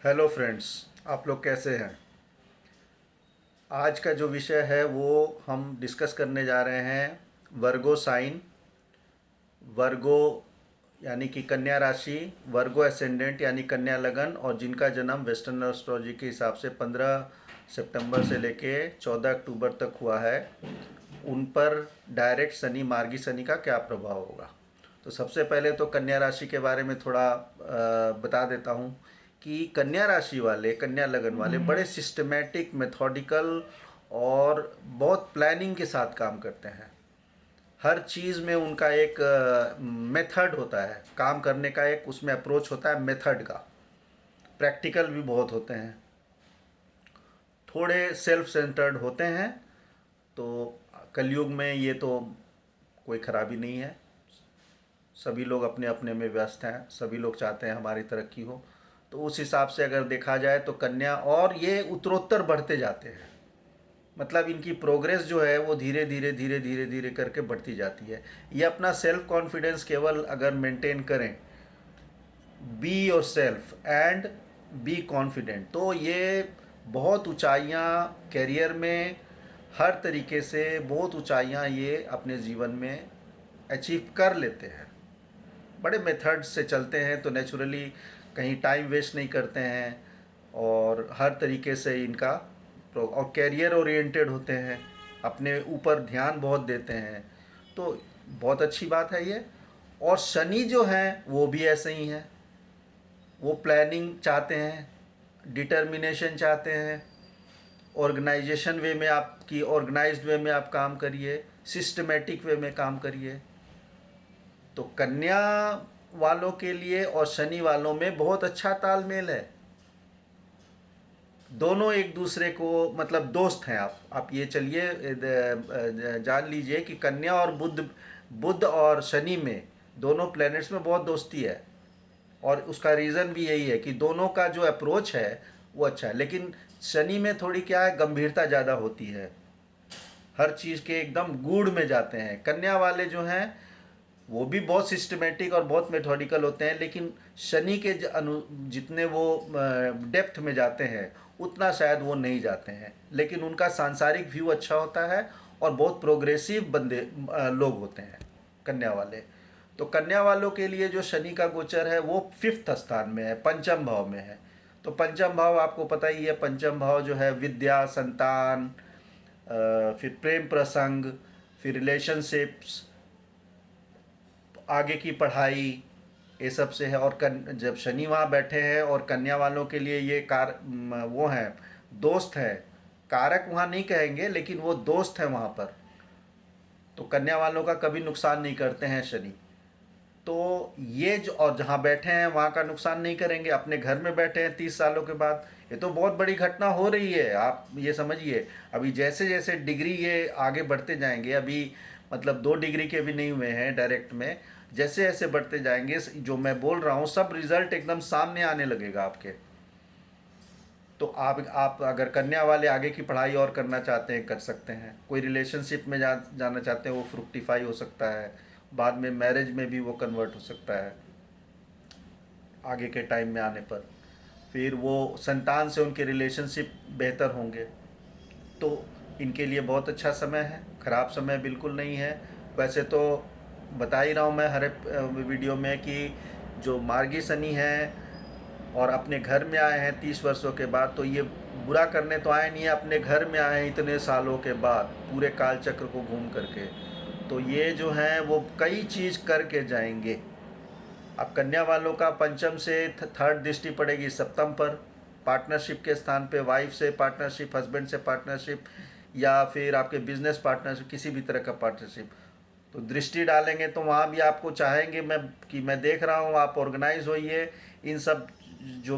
Hello friends, आप लोग कैसे हैं। आज का जो विषय है वो हम डिस्कस करने जा रहे हैं वर्गो साइन, वर्गो यानी कि कन्या राशि, वर्गो एसेंडेंट यानी कन्या लगन, और जिनका जन्म वेस्टर्न एस्ट्रोलॉजी के हिसाब से 15 सितंबर से लेके 14 अक्टूबर तक हुआ है, उन पर डायरेक्ट शनि, मार्गी शनि का क्या प्रभाव होगा। तो सबसे पहले तो कन्या राशि के बारे में थोड़ा बता देता हूँ कि कन्या राशि वाले, कन्या लगन वाले बड़े सिस्टमेटिक, मेथोडिकल और बहुत प्लानिंग के साथ काम करते हैं। हर चीज़ में उनका एक मेथड होता है काम करने का, एक उसमें अप्रोच होता है मेथड का। प्रैक्टिकल भी बहुत होते हैं, थोड़े सेल्फ सेंटर्ड होते हैं। तो कलयुग में ये तो कोई खराबी नहीं है। सभी लोग अपने अपने में व्यस्त हैं, सभी लोग चाहते हैं हमारी तरक्की हो। तो उस हिसाब से अगर देखा जाए तो कन्या, और ये उत्तरोत्तर बढ़ते जाते हैं, मतलब इनकी प्रोग्रेस जो है वो धीरे धीरे धीरे धीरे धीरे करके बढ़ती जाती है। ये अपना सेल्फ कॉन्फिडेंस केवल अगर मेंटेन करें, be your self and be confident, तो ये बहुत ऊंचाइयां कैरियर में, हर तरीके से बहुत ऊंचाइयां ये अपने जीवन में अचीव कर लेते हैं। बड़े मेथड से चलते हैं तो नेचुरली कहीं टाइम वेस्ट नहीं करते हैं, और हर तरीके से इनका और कैरियर ओरिएंटेड होते हैं, अपने ऊपर ध्यान बहुत देते हैं। तो बहुत अच्छी बात है ये। और शनि जो हैं वो भी ऐसे ही हैं, वो प्लानिंग चाहते हैं, डिटर्मिनेशन चाहते हैं, ऑर्गेनाइजेशन वे में, आपकी ऑर्गेनाइज्ड वे में आप काम करिए, सिस्टमेटिक वे में काम करिए। तो कन्या वालों के लिए और शनि वालों में बहुत अच्छा तालमेल है। दोनों एक दूसरे को, मतलब दोस्त हैं। आप ये चलिए जान लीजिए कि कन्या और बुध, बुध और शनि में, दोनों प्लैनेट्स में बहुत दोस्ती है। और उसका रीज़न भी यही है कि दोनों का जो अप्रोच है वो अच्छा है। लेकिन शनि में थोड़ी क्या है, गंभीरता ज़्यादा होती है, हर चीज़ के एकदम गूढ़ में जाते हैं। कन्या वाले जो हैं वो भी बहुत सिस्टमेटिक और बहुत मेथोडिकल होते हैं, लेकिन शनि के जितने वो डेप्थ में जाते हैं उतना शायद वो नहीं जाते हैं। लेकिन उनका सांसारिक व्यू अच्छा होता है और बहुत प्रोग्रेसिव बंदे लोग होते हैं कन्या वाले। तो कन्या वालों के लिए जो शनि का गोचर है वो 5th स्थान में है, पंचम भाव में है। तो पंचम भाव आपको पता ही है, पंचम भाव जो है विद्या, संतान, फिर प्रेम प्रसंग, फिर रिलेशनशिप्स, आगे की पढ़ाई, ये सब से है। और जब शनि वहाँ बैठे हैं, और कन्या वालों के लिए ये वो हैं, दोस्त है, कारक वहाँ नहीं कहेंगे लेकिन वो दोस्त है वहाँ पर। तो कन्या वालों का कभी नुकसान नहीं करते हैं शनि। तो ये जो, और जहाँ बैठे हैं वहाँ का नुकसान नहीं करेंगे। अपने घर में बैठे हैं 30 सालों के बाद, ये तो बहुत बड़ी घटना हो रही है। आप ये समझिए, अभी जैसे जैसे डिग्री ये आगे बढ़ते जाएंगे, अभी मतलब 2 डिग्री के भी नहीं हुए हैं डायरेक्ट में, जैसे जैसे बढ़ते जाएंगे जो मैं बोल रहा हूँ सब रिजल्ट एकदम सामने आने लगेगा आपके। तो आप अगर कन्या वाले आगे की पढ़ाई और करना चाहते हैं कर सकते हैं, कोई रिलेशनशिप में जाना चाहते हैं वो फ्रुक्टिफाई हो सकता है, बाद में मैरिज में भी वो कन्वर्ट हो सकता है आगे के टाइम में आने पर। फिर वो संतान से उनके रिलेशनशिप बेहतर होंगे। तो इनके लिए बहुत अच्छा समय है, ख़राब समय बिल्कुल नहीं है। वैसे तो बता ही रहा हूँ मैं हर एक वीडियो में कि जो मार्गी शनि है और अपने घर में आए हैं 30 वर्षों के बाद, तो ये बुरा करने तो आए नहीं है, अपने घर में आए हैं इतने सालों के बाद पूरे काल चक्र को घूम करके। तो ये जो हैं वो कई चीज़ करके जाएंगे। अब कन्या वालों का पंचम से 3rd दृष्टि पड़ेगी सप्तम पर, पार्टनरशिप के स्थान पे, वाइफ से पार्टनरशिप, हस्बैंड से पार्टनरशिप, या फिर आपके बिजनेस पार्टनरशिप, किसी भी तरह का पार्टनरशिप। तो दृष्टि डालेंगे तो वहाँ भी आपको चाहेंगे मैं देख रहा हूँ आप ऑर्गेनाइज होइए। इन सब जो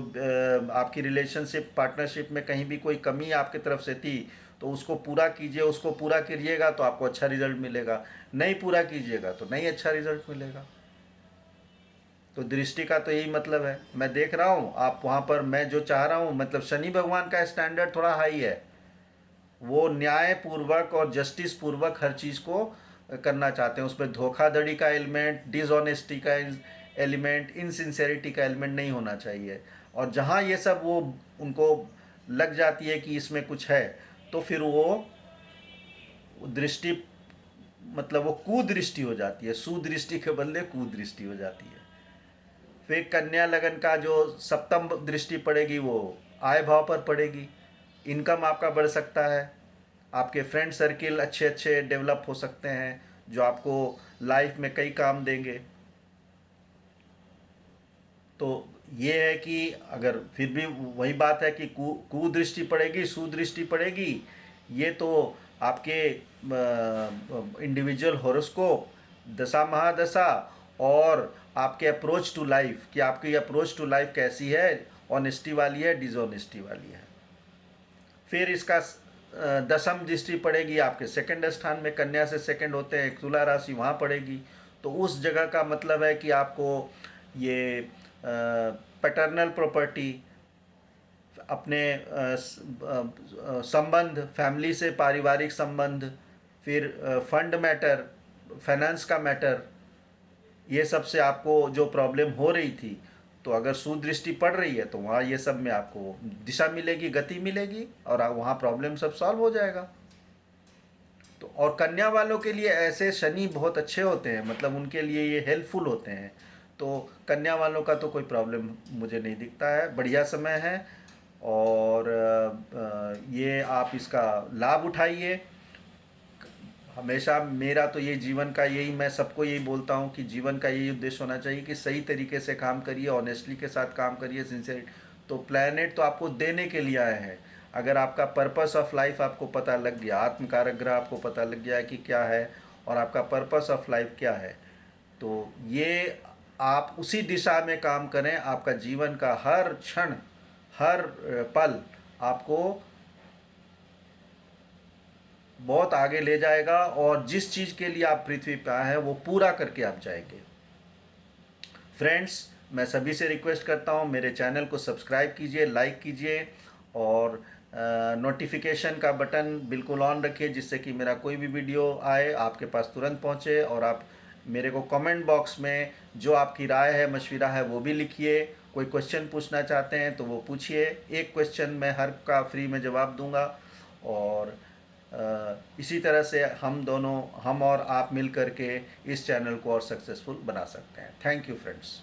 आपकी रिलेशनशिप, पार्टनरशिप में कहीं भी कोई कमी आपकी तरफ से थी तो उसको पूरा कीजिए। उसको पूरा करिएगा तो आपको अच्छा रिजल्ट मिलेगा, नहीं पूरा कीजिएगा तो नहीं अच्छा रिजल्ट मिलेगा। तो दृष्टि का तो यही मतलब है। मैं देख रहा हूँ आप वहाँ पर, मैं जो चाह रहा हूँ, मतलब शनि भगवान का स्टैंडर्ड थोड़ा हाई है, वो न्याय पूर्वक और जस्टिस पूर्वक हर चीज़ को करना चाहते हैं। उसमें धोखाधड़ी का एलिमेंट, डिसऑनेस्टी का एलिमेंट, इनसिंसेरिटी का एलिमेंट नहीं होना चाहिए। और जहाँ ये सब वो उनको लग जाती है कि इसमें कुछ है, तो फिर वो दृष्टि, मतलब वो कुदृष्टि हो जाती है, सुदृष्टि के बदले कुदृष्टि हो जाती है। फिर कन्या लगन का जो सप्तम दृष्टि पड़ेगी वो आय भाव पर पड़ेगी। इनकम आपका बढ़ सकता है, आपके फ्रेंड सर्किल अच्छे अच्छे डेवलप हो सकते हैं जो आपको लाइफ में कई काम देंगे। तो ये है कि अगर फिर भी वही बात है कि कुदृष्टि पड़ेगी सुदृष्टि पड़ेगी, ये तो आपके इंडिविजुअल हॉरोस्कोप, दशा महादशा, और आपके अप्रोच टू लाइफ, कि आपकी अप्रोच टू लाइफ कैसी है, ऑनेस्टी वाली है डिसऑनेस्टी वाली है। फिर इसका दसम दृष्टि पड़ेगी आपके सेकंड स्थान में, कन्या से सेकंड होते हैं, तुला राशि वहाँ पड़ेगी। तो उस जगह का मतलब है कि आपको ये पैटर्नल प्रॉपर्टी, अपने संबंध, फैमिली से पारिवारिक संबंध, फिर फंड मैटर, फाइनेंस का मैटर, ये सब से आपको जो प्रॉब्लम हो रही थी, तो अगर सुदृष्टि पड़ रही है तो वहाँ ये सब में आपको दिशा मिलेगी, गति मिलेगी, और वहाँ प्रॉब्लम सब सॉल्व हो जाएगा। तो और कन्या वालों के लिए ऐसे शनि बहुत अच्छे होते हैं, मतलब उनके लिए ये हेल्पफुल होते हैं। तो कन्या वालों का तो कोई प्रॉब्लम मुझे नहीं दिखता है, बढ़िया समय है। और ये आप इसका लाभ उठाइए। हमेशा मेरा तो ये जीवन का यही, मैं सबको यही बोलता हूँ कि जीवन का यही उद्देश्य होना चाहिए कि सही तरीके से काम करिए, ऑनेस्टली के साथ काम करिए, सिंसियर। तो प्लैनेट तो आपको देने के लिए आए हैं। अगर आपका पर्पस ऑफ लाइफ आपको पता लग गया, आत्मकारक ग्रह आपको पता लग गया है कि क्या है और आपका पर्पस ऑफ लाइफ क्या है, तो ये आप उसी दिशा में काम करें। आपका जीवन का हर क्षण, हर पल आपको बहुत आगे ले जाएगा, और जिस चीज़ के लिए आप पृथ्वी पर आए हैं वो पूरा करके आप जाएंगे। फ्रेंड्स, मैं सभी से रिक्वेस्ट करता हूँ, मेरे चैनल को सब्सक्राइब कीजिए, लाइक कीजिए, और नोटिफिकेशन का बटन बिल्कुल ऑन रखिए, जिससे कि मेरा कोई भी वीडियो आए आपके पास तुरंत पहुँचे। और आप मेरे को कमेंट बॉक्स में जो आपकी राय है, मशविरा है, वो भी लिखिए। कोई क्वेश्चन पूछना चाहते हैं तो वो पूछिए, एक क्वेश्चन मैं हर का फ्री में जवाब दूंगा। और इसी तरह से हम दोनों, हम और आप मिल कर के इस चैनल को और सक्सेसफुल बना सकते हैं। Thank you friends.